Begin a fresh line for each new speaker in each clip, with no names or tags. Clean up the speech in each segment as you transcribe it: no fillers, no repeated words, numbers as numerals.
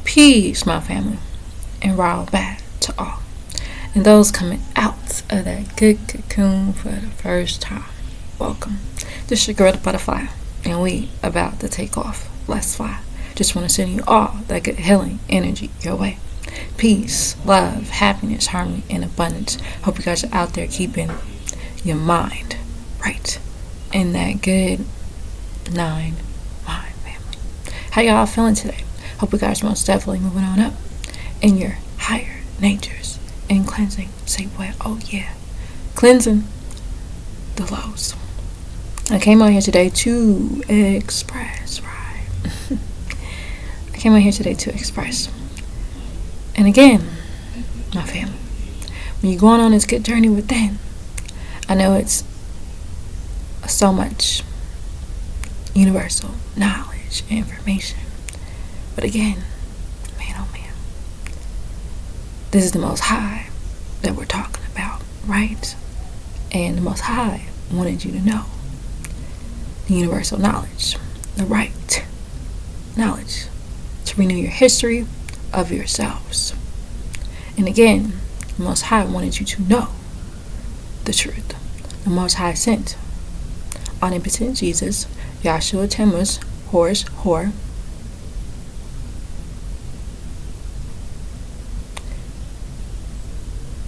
Peace, my family, and roll back to all. And those coming out of that good cocoon for the first time, welcome. This is your girl, the butterfly, and we about to take off. Let's fly. Just want to send you all that good healing energy your way. Peace, love, happiness, harmony, and abundance. Hope you guys are out there keeping your mind right in that good 9 mind, family. How y'all feeling today? Hope you guys are most definitely moving on up in your higher natures and cleansing. Say what? Oh yeah, cleansing the lows. I came out here today to express, right? I came out here today to express. And again, my family, when you're going on this good journey within, I know it's so much universal knowledge, information. But again, man, oh man, this is the Most High that we're talking about, right? And the Most High wanted you to know the universal knowledge, the right knowledge to renew your history of yourselves. And again, the Most High wanted you to know the truth. The Most High sent omnipotent Jesus, Yahshua Tammuz, Horus, Hor,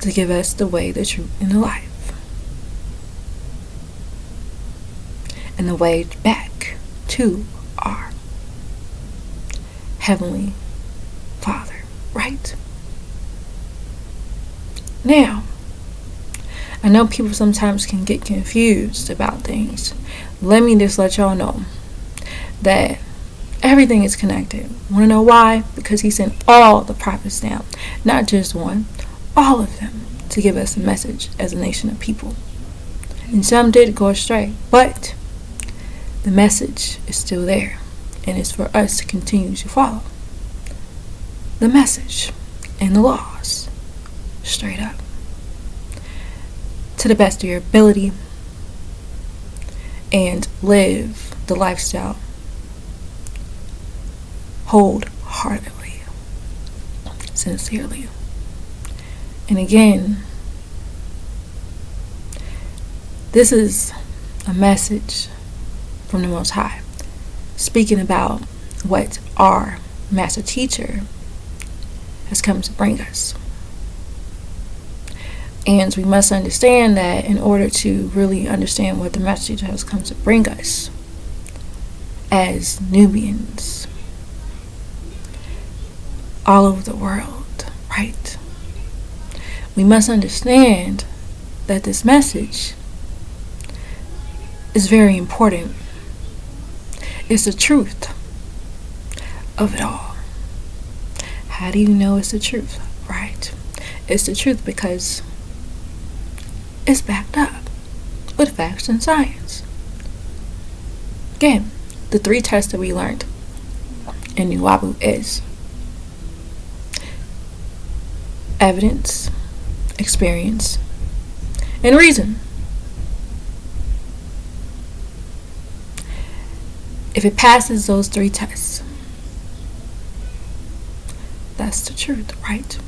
to give us the way, the truth, and the life. And the way back to our Heavenly Father, right? Now, I know people sometimes can get confused about things. Let me just let y'all know that everything is connected. Want to know why? Because he sent all the prophets down, not just one, all of them, to give us a message as a nation of people. And some did go astray, but the message is still there, and it's for us to continue to follow the message and the laws straight up to the best of your ability and live the lifestyle wholeheartedly, sincerely. And again, this is a message from the Most High, speaking about what our master teacher has come to bring us. And we must understand that in order to really understand what the master teacher has come to bring us as Nubians all over the world, right? We must understand that this message is very important. It's the truth of it all. How do you know it's the truth? Right? It's the truth because it's backed up with facts and science. Again, the 3 tests that we learned in Nuwabu is evidence, experience, and reason. If it passes those 3 tests, that's the truth, right?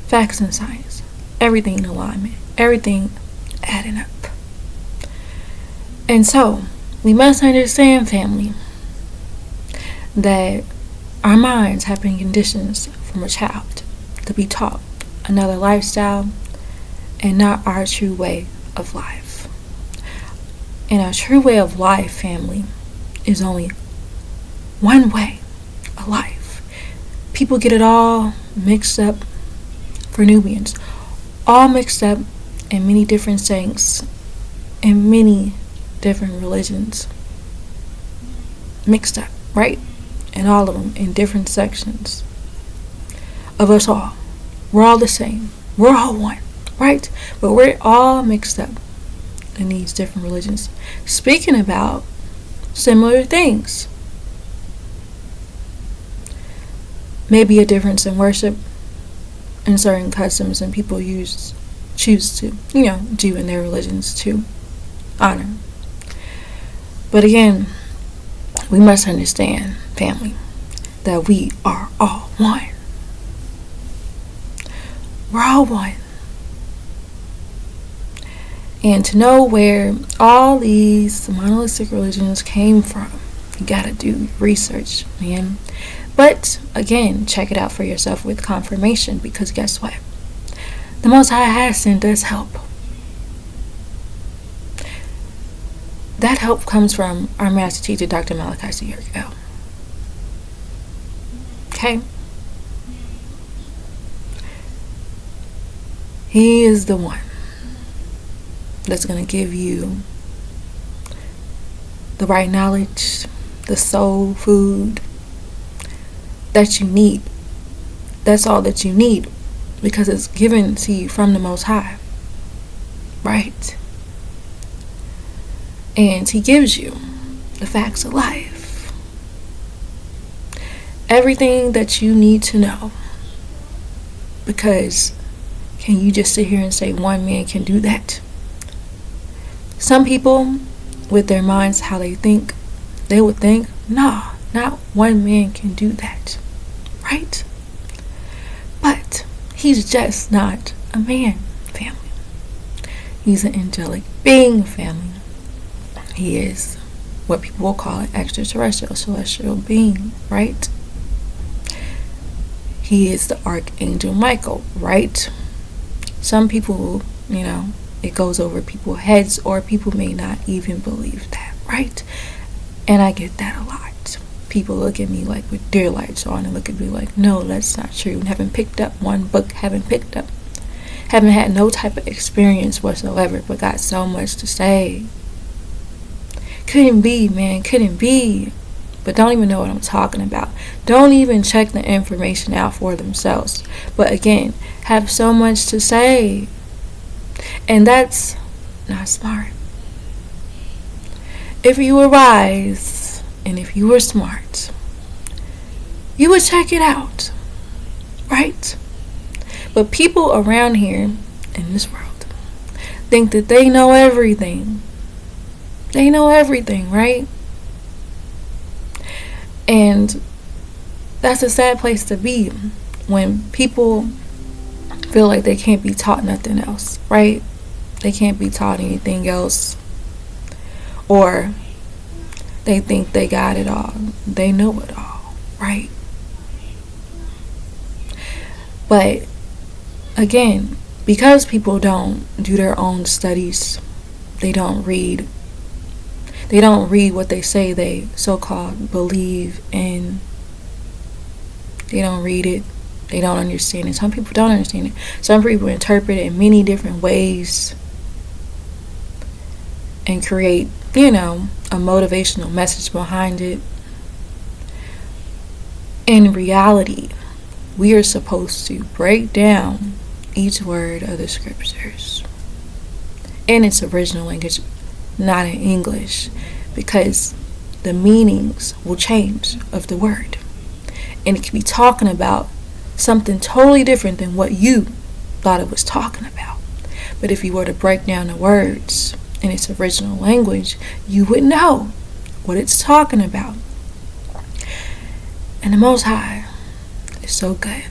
Facts and science, everything in alignment, everything adding up. And so, we must understand, family, that our minds have been conditioned from a child to be taught another lifestyle and not our true way of life. And our true way of life, family, is only one way of life. People get it all mixed up for Nubians, all mixed up in many different sects and many different religions, mixed up, right? And all of them in different sections of us all. We're all the same. We're all one, right? But we're all mixed up in these different religions, speaking about similar things. Maybe a difference in worship and certain customs and people choose to, do in their religions to honor. But again, we must understand, family, that we are all one. We're all one. And to know where all these monolithic religions came from, you gotta do research, man. But again, check it out for yourself with confirmation, because guess what? The Most High has sent us help. That help comes from our master teacher, Dr. Malachi. Okay? He is the one that's going to give you the right knowledge, the soul food that you need. That's all that you need, because it's given to you from the Most High, right? And He gives you the facts of life, everything that you need to know. Because can you just sit here and say one man can do that? Some people, with their minds how they think, they would think, nah, not one man can do that, right? But He's just not a man, family. He's an angelic being, family. He is what people will call an extraterrestrial, celestial being, right? He is the Archangel Michael, right? Some people, it goes over people's heads, or people may not even believe that, right? And I get that a lot. People look at me like with deer lights on and look at me like, no, that's not true. And haven't picked up one book, haven't had no type of experience whatsoever, but got so much to say. Couldn't be, man, couldn't be. But don't even know what I'm talking about. Don't even check the information out for themselves. But again, have so much to say. And that's not smart. If you were wise and if you were smart, you would check it out, right? But people around here in this world think that they know everything. They know everything, right? And that's a sad place to be, when people feel like they can't be taught nothing else, right? They can't be taught anything else. Or they think they got it all. They know it all, right? But again, because people don't do their own studies, they don't read what they say they so-called believe in. They don't read it. They don't understand it. Some people don't understand it. Some people interpret it in many different ways and create, a motivational message behind it. In reality, we are supposed to break down each word of the scriptures in its original language, not in English, because the meanings will change of the word, and it could be talking about something totally different than what you thought it was talking about. But if you were to break down the words in its original language, you would know what it's talking about. And the Most High is so good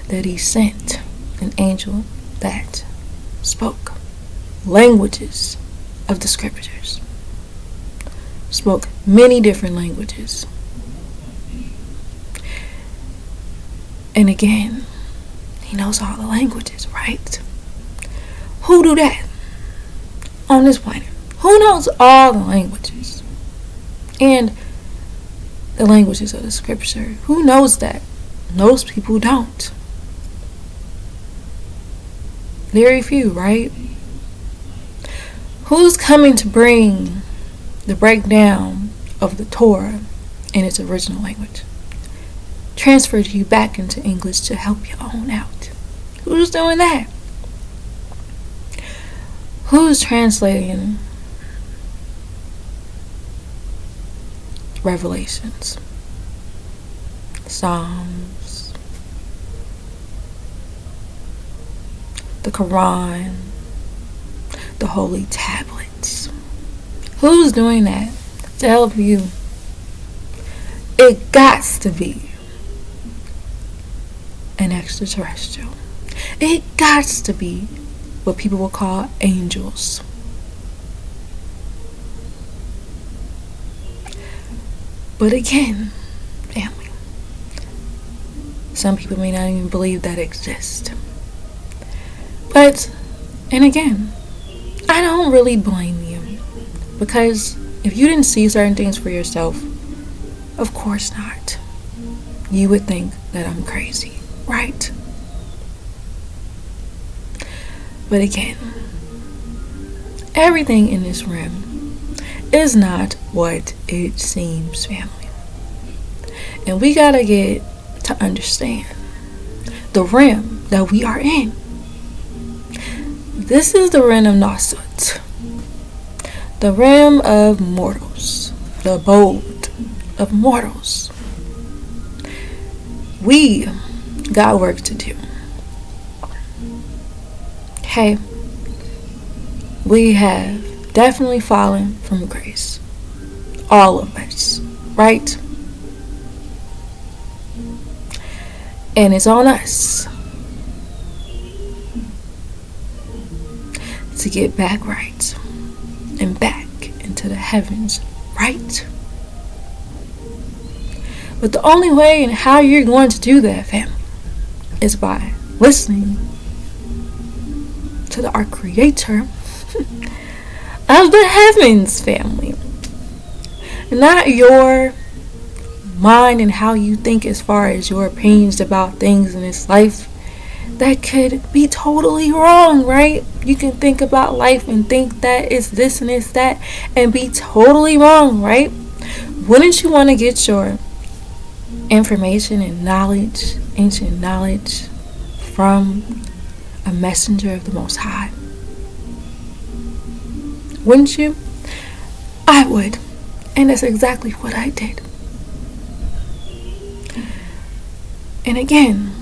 that He sent an angel that spoke languages of the scriptures, spoke many different languages. And again, He knows all the languages, right? Who do that on this planet? Who knows all the languages and the languages of the scripture? Who knows that? Most people don't. Very few, right? Who's coming to bring the breakdown of the Torah in its original language? Transfer you back into English to help you own out. Who's doing that? Who's translating Revelations, Psalms, the Quran, the holy tablets? Who's doing that to help you? It gots to be an extraterrestrial. It gots to be what people will call angels. But again, family, some people may not even believe that exists. But, and again, I don't really blame you, because if you didn't see certain things for yourself, of course not. You would think that I'm crazy, right? But again, everything in this room is not what it seems, family. And we gotta get to understand the realm that we are in. This is the realm of Nasut, the realm of mortals, the abode of mortals. We got work to do. Okay, we have definitely fallen from grace. All of us, right? And it's on us to get back right and back into the heavens, right? But the only way and how you're going to do that, family, is by listening to our Creator of the heavens, family. Not your mind and how you think as far as your opinions about things in this life. That could be totally wrong, right? You can think about life and think that it's this and it's that and be totally wrong, right? Wouldn't you want to get your information and knowledge, ancient knowledge, from a messenger of the Most High? Wouldn't you? I would. And that's exactly what I did. And again,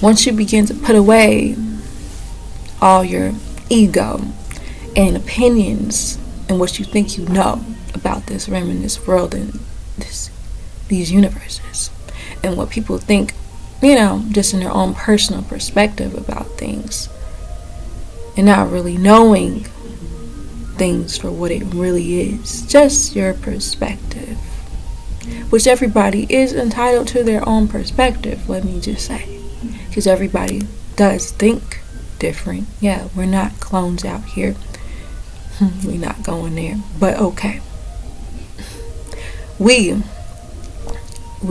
once you begin to put away all your ego and opinions and what you think you know about this realm and this world and these universes, and what people think, just in their own personal perspective about things, and not really knowing things for what it really is, just your perspective, which everybody is entitled to their own perspective, let me just say. Because everybody does think different. Yeah, we're not clones out here. We're not going there. But okay. We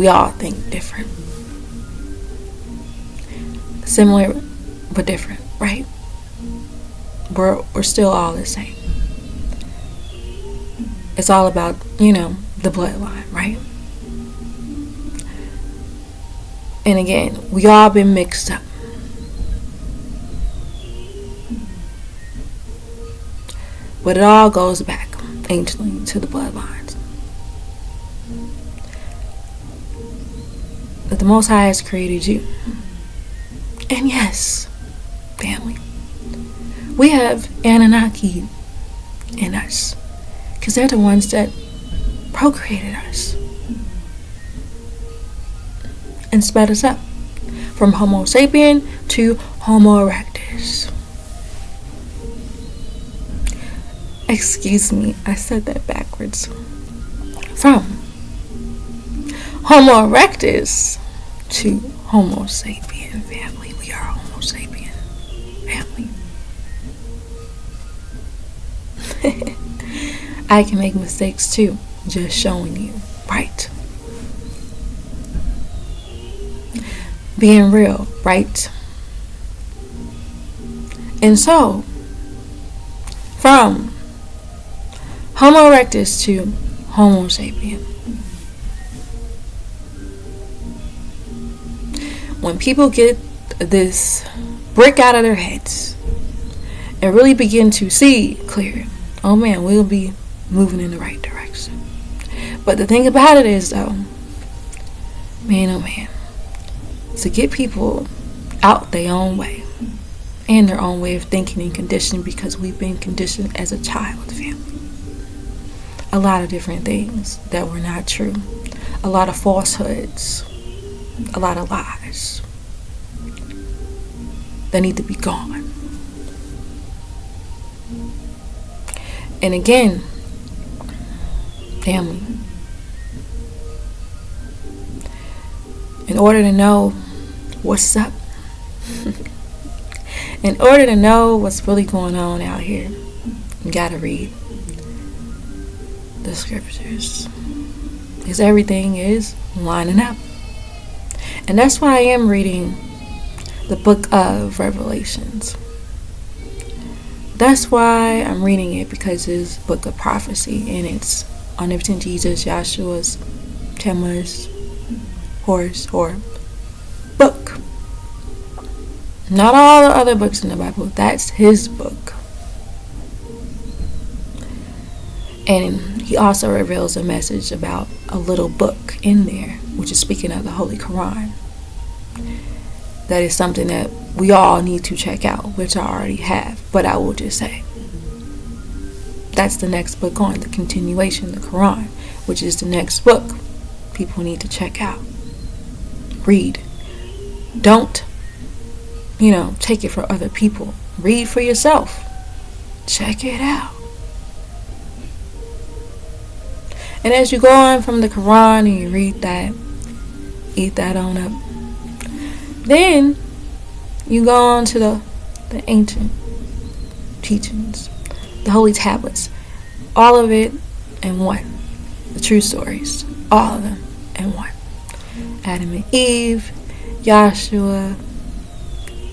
all think different. Similar but different, right? We're still all the same. It's all about, the bloodline, right? And again, we all been mixed up. But it all goes back anciently to the bloodlines. That the Most High has created you. And yes, family, we have Anunnaki in us. Because they're the ones that procreated us and sped us up from Homo sapien to Homo erectus. Excuse me, I said that backwards. From Homo erectus to Homo sapien, family. We are Homo sapien, family. I can make mistakes too, just showing you, right? Being real, right? And so, from Homo erectus to Homo sapien. When people get this brick out of their heads and really begin to see clear, oh man, we'll be moving in the right direction. But the thing about it is, though, man, oh man, to get people out their own way and their own way of thinking and conditioning, because we've been conditioned as a child, family. A lot of different things that were not true. a lot of falsehoods, a lot of lies that need to be gone. And again, family, in order to know what's up, in order to know what's really going on out here, you gotta read the scriptures, because everything is lining up. And that's why I am reading the book of Revelations. That's why I'm reading it, because it's a book of prophecy, and it's omnipotent Jesus, Yahshua's Tammuz, Horus, or book. Not all the other books in the Bible. That's his book. And he also reveals a message about a little book in there, which is speaking of the Holy Quran. That is something that we all need to check out, which I already have. But I will just say, that's the next book on, the continuation, the Quran, which is the next book people need to check out. Read. Don't, take it for other people. Read for yourself. Check it out. And as you go on from the Quran and you read that, eat that on up. Then you go on to the ancient teachings, the holy tablets, all of it in one. The true stories, all of them in one. Adam and Eve, Yahshua,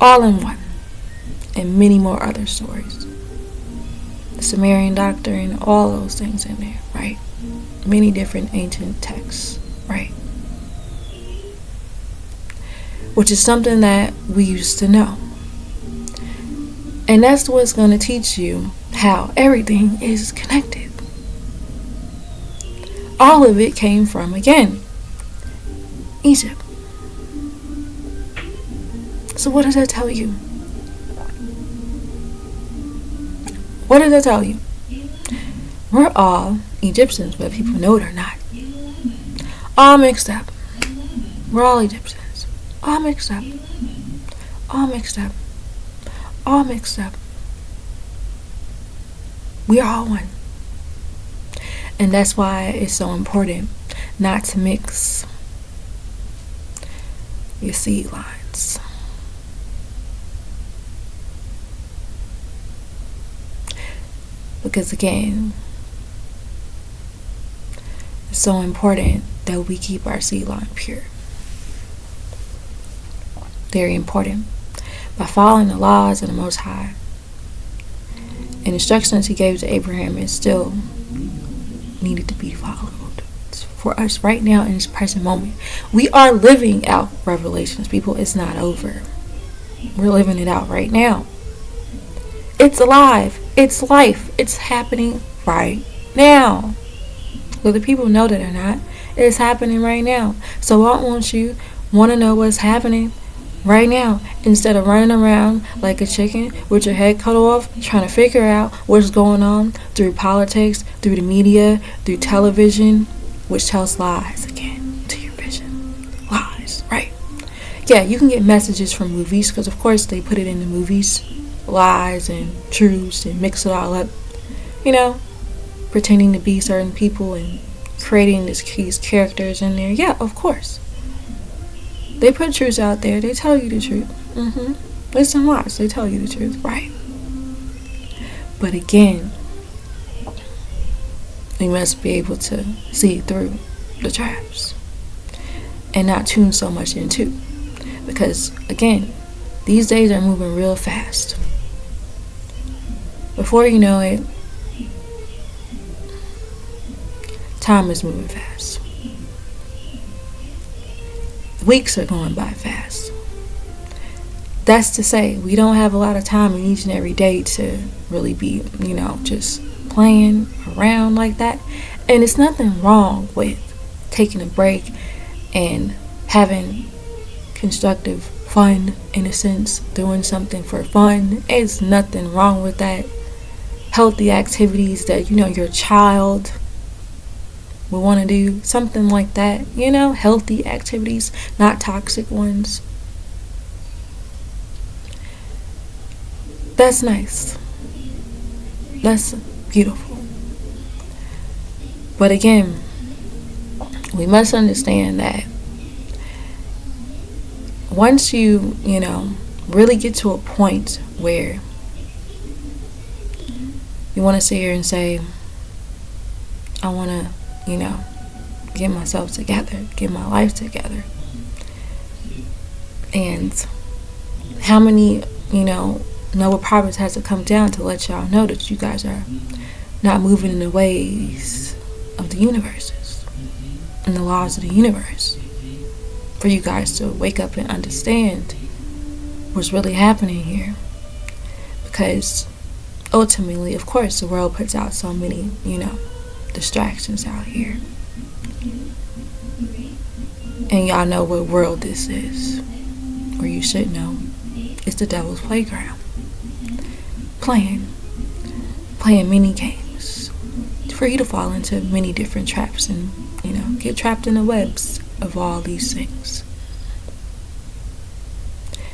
all in one. And many more other stories. The Sumerian doctrine, all those things in there, right? Many different ancient texts, right? Which is something that we used to know. And that's what's going to teach you how everything is connected. All of it came from, again, Egypt. So what does that tell you? What does that tell you? We're all Egyptians, whether people know it or not. All mixed up. We're all Egyptians. All mixed up. All mixed up. All mixed up. We are all one. And that's why it's so important not to mix your seed lines. Because again, it's so important that we keep our seed line pure. Very important. By following the laws of the Most High and instructions he gave to Abraham, is still needed to be followed for us right now in this present moment. We are living out Revelations, people. It's not over. We're living it out right now. It's alive. It's life. It's happening right now. Whether people know that or not, it's happening right now. So why won't you want to know what's happening right now, instead of running around like a chicken with your head cut off, trying to figure out what's going on through politics, through the media, through television, which tells lies again to your vision. Lies, right? Yeah, you can get messages from movies, because of course they put it in the movies, lies and truths, and mix it all up, pretending to be certain people and creating these characters in there. Yeah, of course. They put truths out there. They tell you the truth. Listen, watch. They tell you the truth, right? But again, we must be able to see through the traps and not tune so much into. Because again, these days are moving real fast. Before you know it, time is moving fast. Weeks are going by fast. That's to say, we don't have a lot of time in each and every day to really be, just playing around like that. And it's nothing wrong with taking a break and having constructive fun, in a sense, doing something for fun. It's nothing wrong with that. Healthy activities that, your child we want to do something like that, healthy activities, not toxic ones. That's nice. That's beautiful. But again, we must understand that once you, really get to a point where you want to sit here and say, I want to, get myself together, get my life together. And how many, Noah prophets has to come down to let y'all know that you guys are not moving in the ways of the universes and the laws of the universe, for you guys to wake up and understand what's really happening here. Because ultimately, of course, the world puts out so many, distractions out here. And y'all know what world this is, or you should know. It's the devil's playground. Playing many games for you to fall into many different traps and, get trapped in the webs of all these things.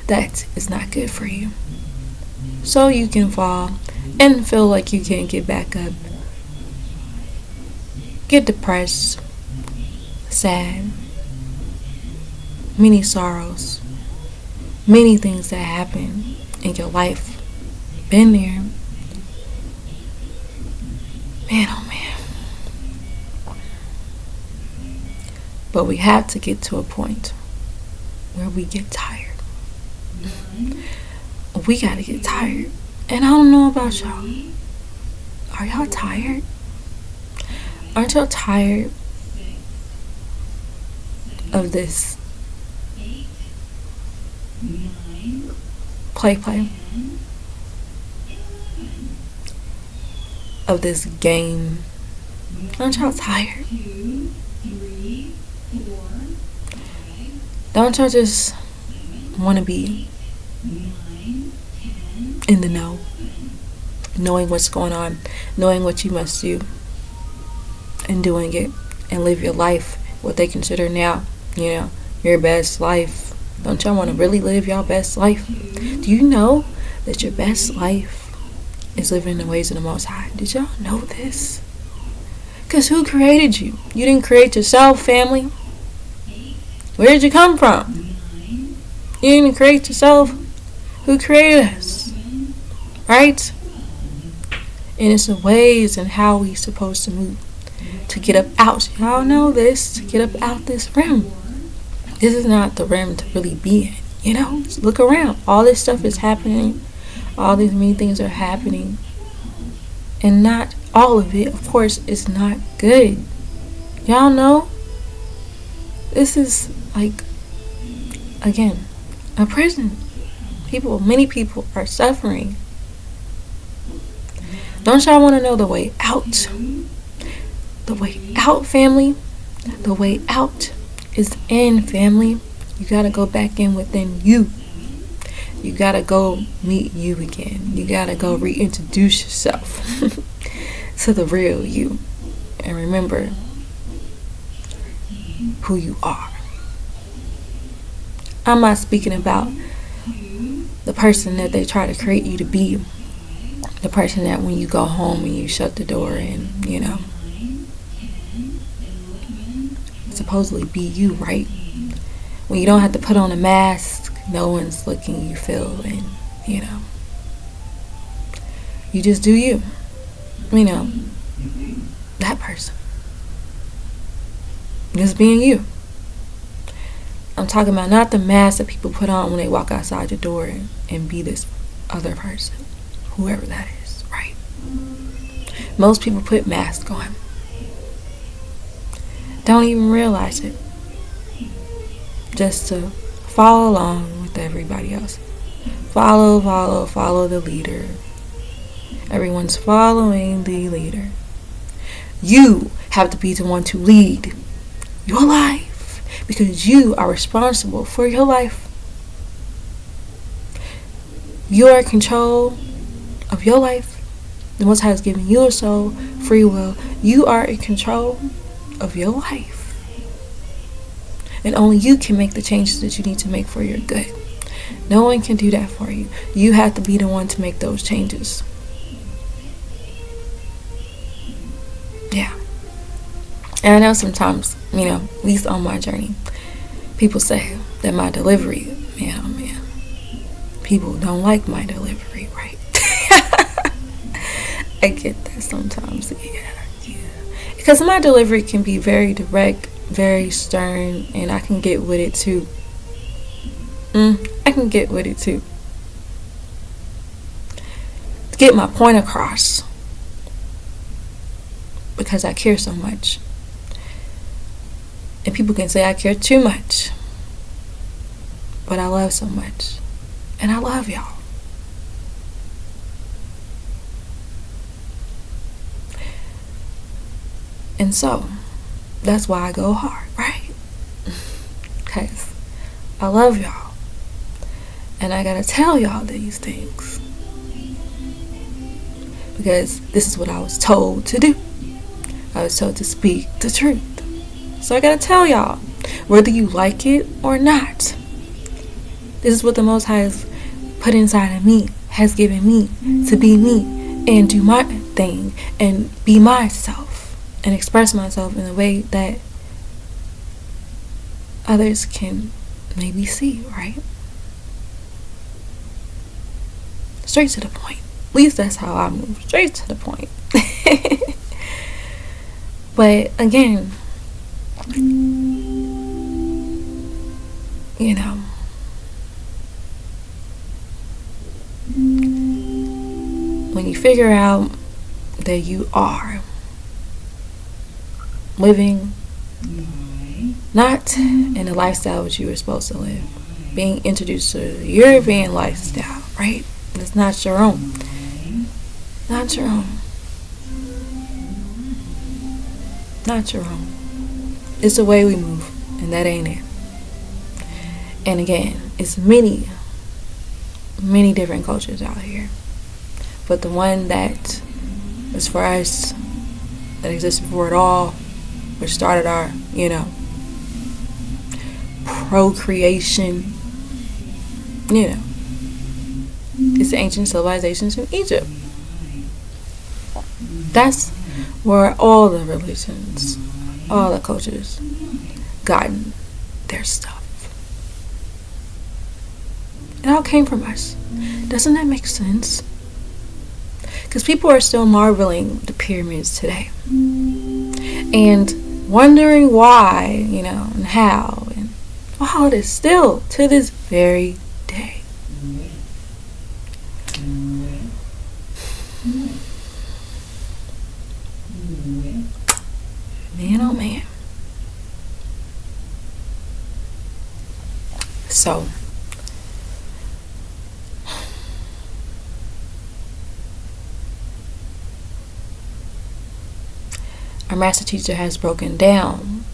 That is not good for you. So you can fall and feel like you can't get back up. Get depressed, sad, many sorrows, many things that happen in your life. Been there. Man, oh man. But we have to get to a point where we get tired. We gotta get tired. And I don't know about y'all. Are y'all tired? Aren't y'all tired of this play? Of this game? Aren't y'all tired? Don't y'all just want to be in the know, knowing what's going on, knowing what you must do, and doing it, and live your life, what they consider now, your best life? Don't y'all want to really live your best life? Do you know that your best life is living in the ways of the Most High? Did y'all know this? Because who created you? You didn't create yourself, family. Where did you come from? You didn't create yourself. Who created us? Right? And it's the ways and how we supposed to move to get up out. Y'all know this. To get up out this rim. This is not the rim to really be in. Look around. All this stuff is happening. All these mean things are happening. And not all of it, of course, is not good. Y'all know? This is like, again, a prison. Many people are suffering. Don't y'all want to know the way out? The way out, family. The way out is in, family. You gotta go back in within you. You gotta go meet you again. You gotta go reintroduce yourself to the real you. And remember who you are. I'm not speaking about the person that they try to create you to be. The person that when you go home and you shut the door and, supposedly be you, right? When you don't have to put on a mask, no one's looking, you feel, and, you just do you. That person. Just being you. I'm talking about not the mask that people put on when they walk outside your door and be this other person. Whoever that is, right? Most people put masks on. Don't even realize it. Just to follow along with everybody else. Follow the leader. Everyone's following the leader. You have to be the one to lead your life. Because you are responsible for your life. You are in control of your life. The Most High has given you a soul, free will. You are in control of your life. And only you can make the changes that you need to make for your good. No one can do that for you. You have to be the one to make those changes. Yeah. And I know sometimes, at least on my journey, people say that my delivery, man, people don't like my delivery, right? I get that sometimes, yeah. Because my delivery can be very direct, very stern, and I can get with it too. I can get with it too. To get my point across. Because I care so much. And people can say I care too much. But I love so much. And I love y'all. And so, that's why I go hard, right? Because I love y'all. And I gotta tell y'all these things. Because this is what I was told to do. I was told to speak the truth. So I gotta tell y'all, whether you like it or not, this is what the Most High has put inside of me, has given me to be me and do my thing and be myself and express myself in a way that others can maybe see, right? Straight to the point. At least that's how I move. Straight to the point. But again, when you figure out that you are living not in the lifestyle which you were supposed to live, being introduced to the European lifestyle, right? It's not your own. Not your own. Not your own. It's the way we move, and that ain't it. And again, it's many different cultures out here. But the one that is for us, that exists before it all, which started our, procreation, it's the ancient civilizations from Egypt. That's where all the religions, all the cultures gotten their stuff. It all came from us. Doesn't that make sense? Because people are still marveling the pyramids today. And wondering why, and how. And all this still to this very day. Man, oh man. So, our master teacher has broken down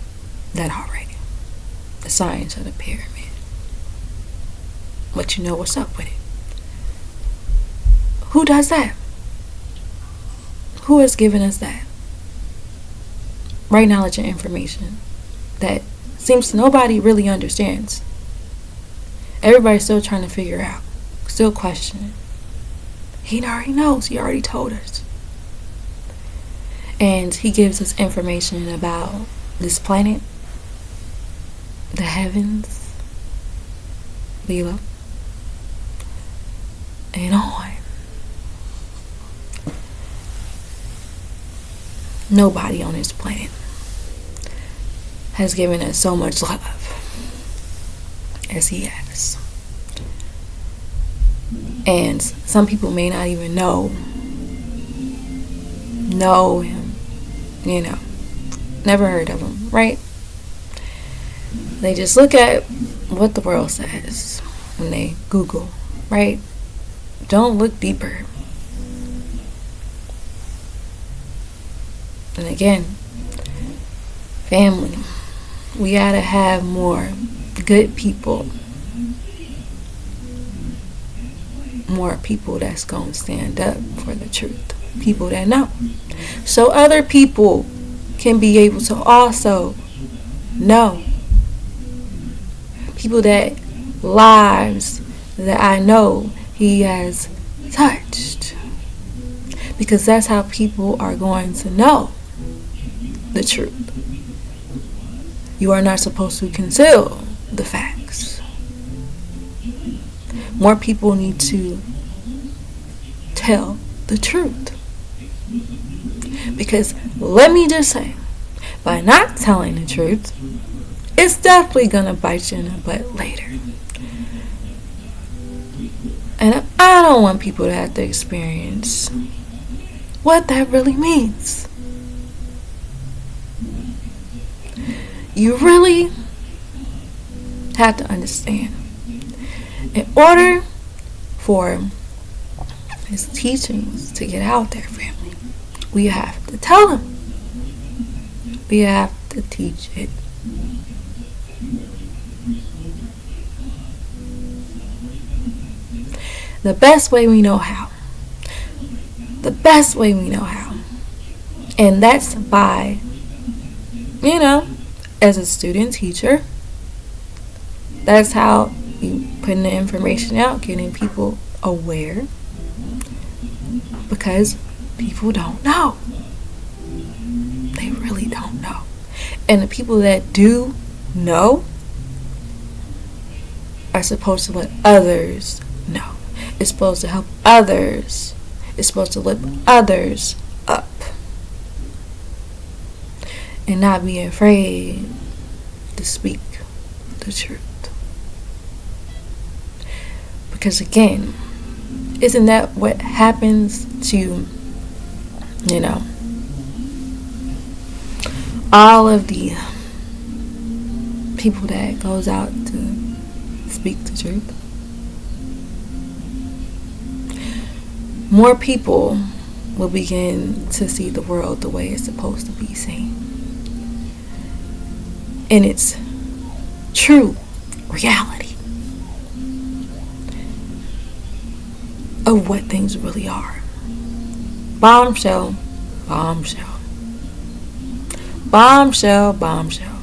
that already. The science of the pyramid. But you know what's up with it. Who does that? Who has given us that? Right knowledge and information that seems nobody really understands. Everybody's still trying to figure out. Still questioning. He already knows. He already told us. And he gives us information about this planet, the heavens, below, and on. Nobody on this planet has given us so much love as he has. And some people may not even know him, never heard of him, right? They just look at what the world says when they Google, right? Don't look deeper. And again, family, we gotta have more good people, more people that's gonna stand up for the truth, people that know, so other people can be able to also know. People that lives that I know he has touched. Because that's how people are going to know the truth. You are not supposed to conceal the facts. More people need to tell the truth. Because let me just say, by not telling the truth, it's definitely gonna bite you in the butt later. And I don't want people to have to experience what that really means. You really have to understand. In order for his teachings to get out there, family, we have to tell him. We have to teach it. The best way we know how. The best way we know how. And that's by, as a student teacher, that's how you putting the information out, getting people aware. Because people don't know. They really don't know. And the people that do know are supposed to let others know. It's supposed to help others. It's supposed to lift others up. And not be afraid to speak the truth. Because again, isn't that what happens to, all of the people that goes out to speak the truth? More people will begin to see the world the way it's supposed to be seen. In its true reality of what things really are. Bombshell, bombshell. Bombshell, bombshell.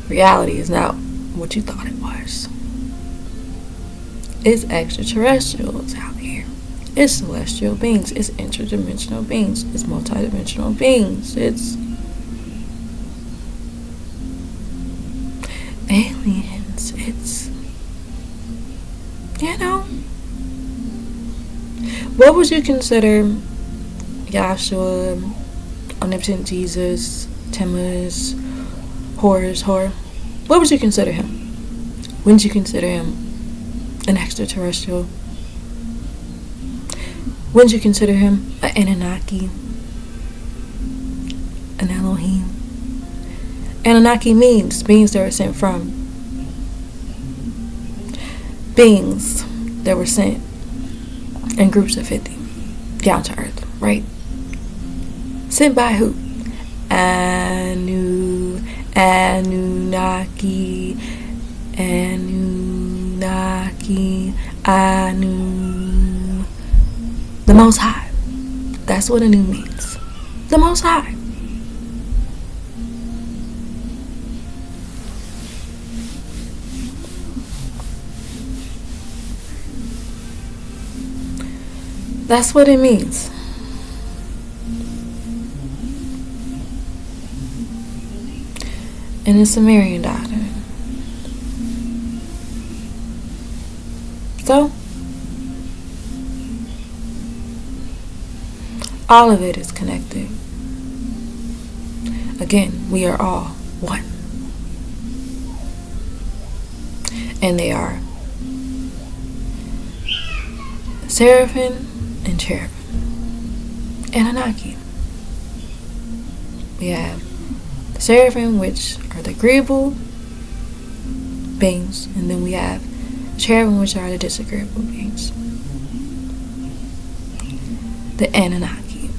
Reality is not what you thought it was. It's extraterrestrials out here. It's celestial beings. It's interdimensional beings. It's multidimensional beings. It's aliens. It's, what would you consider Yahshua, Omnipotent Jesus, Timmuz, Horus, what would you consider him? Wouldn't you consider him an extraterrestrial? Wouldn't you consider him an Anunnaki? An Elohim? Anunnaki means beings that were sent from. Beings that were sent in groups of 50 down to earth, right? Sent by who? Anunnaki, the Most High. That's what Anu means. The Most High. That's what it means. And it's a Sumerian doctrine. So, all of it is connected. Again, we are all one. And they are Seraphim and Cherubim. Anunnaki. We have the Seraphim, which are the agreeable beings, and then we have the Cherubim, which are the disagreeable beings. The Anunnaki.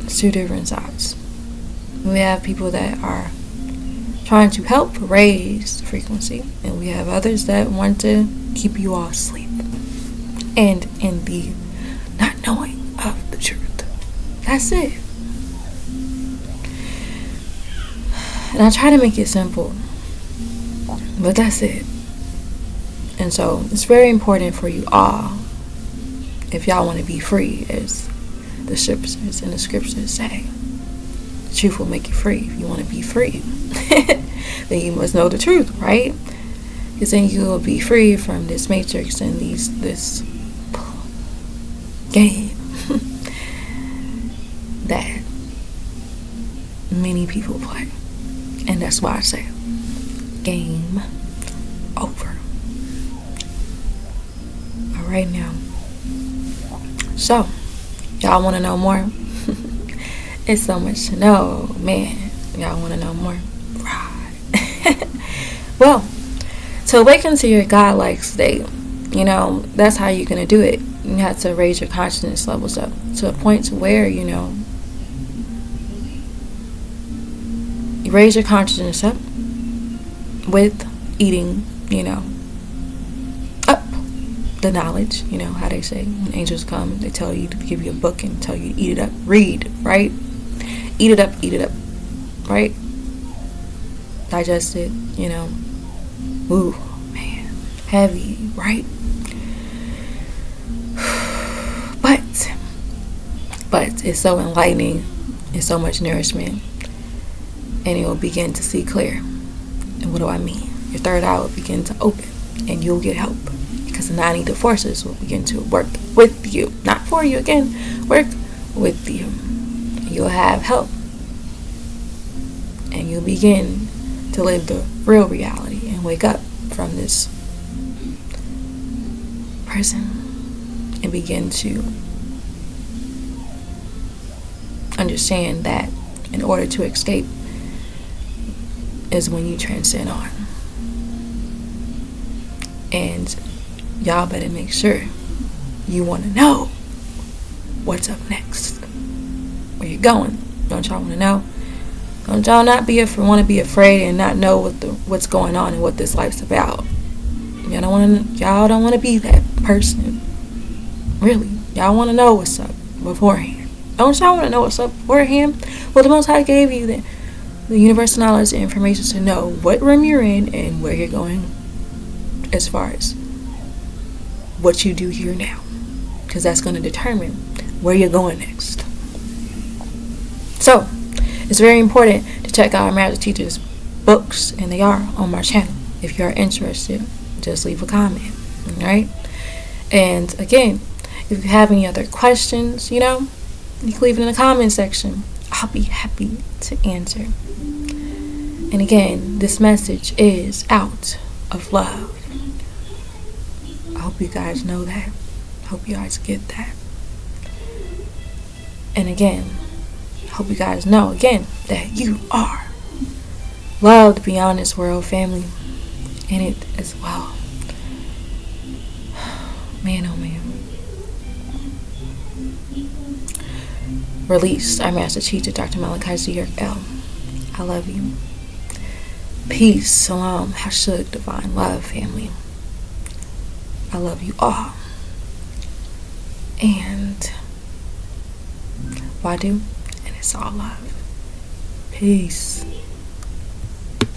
It's two different sides. We have people that are trying to help raise the frequency, and we have others that want to keep you all asleep and in the not knowing of the truth. That's it. And I try to make it simple, but that's it. And so it's very important for you all, if y'all want to be free, as the scriptures and the scriptures say. The truth will make you free. If you want to be free, then you must know the truth, right? Because then you will be free from this matrix and this game that many people play. And that's why I say game over. Alright now. So, y'all want to know more? It's so much to know, man. Y'all want to know more? Right. Well, to awaken to your God-like state, that's how you're going to do it. You have to raise your consciousness levels up to a point to where, you raise your consciousness up with eating, up the knowledge. How they say when angels come, they tell you to give you a book and tell you to eat it up. Read, right? Eat it up, right? Digest it, Ooh, man, heavy, right? But it's so enlightening. It's so much nourishment. And it will begin to see clear. And what do I mean? Your third eye will begin to open. And you'll get help. Because the non-ether forces will begin to work with you. Not for you, again. Work with you. And you'll have help. And you'll begin to live the real reality. And wake up from this prison. And begin to understand that in order to escape is when you transcend on. And y'all better make sure you want to know what's up next. Where you going? Don't y'all want to know? Don't y'all not want to be afraid and not know what's going on and what this life's about? Y'all don't want to be that person. Really, y'all want to know what's up beforehand. Don't y'all want to know what's up beforehand? Well, the Most High gave you the universal knowledge and information to know what room you're in and where you're going, as far as what you do here now, because that's going to determine where you're going next. So it's very important to check out our Master Teacher's books, and they are on my channel. If you're interested, just leave a comment. All right? And again, if you have any other questions, you can leave it in the comment section. I'll be happy to answer. And again, this message is out of love. I hope you guys know that. I hope you guys get that. And again, I hope you guys know again that you are loved beyond this world, family, in it as well. Man, oh man. Released, our Master Teacher, Dr. Malachi L. I love you. Peace, shalom, hashuk, divine love, family. I love you all. And wadu, and it's all love. Peace.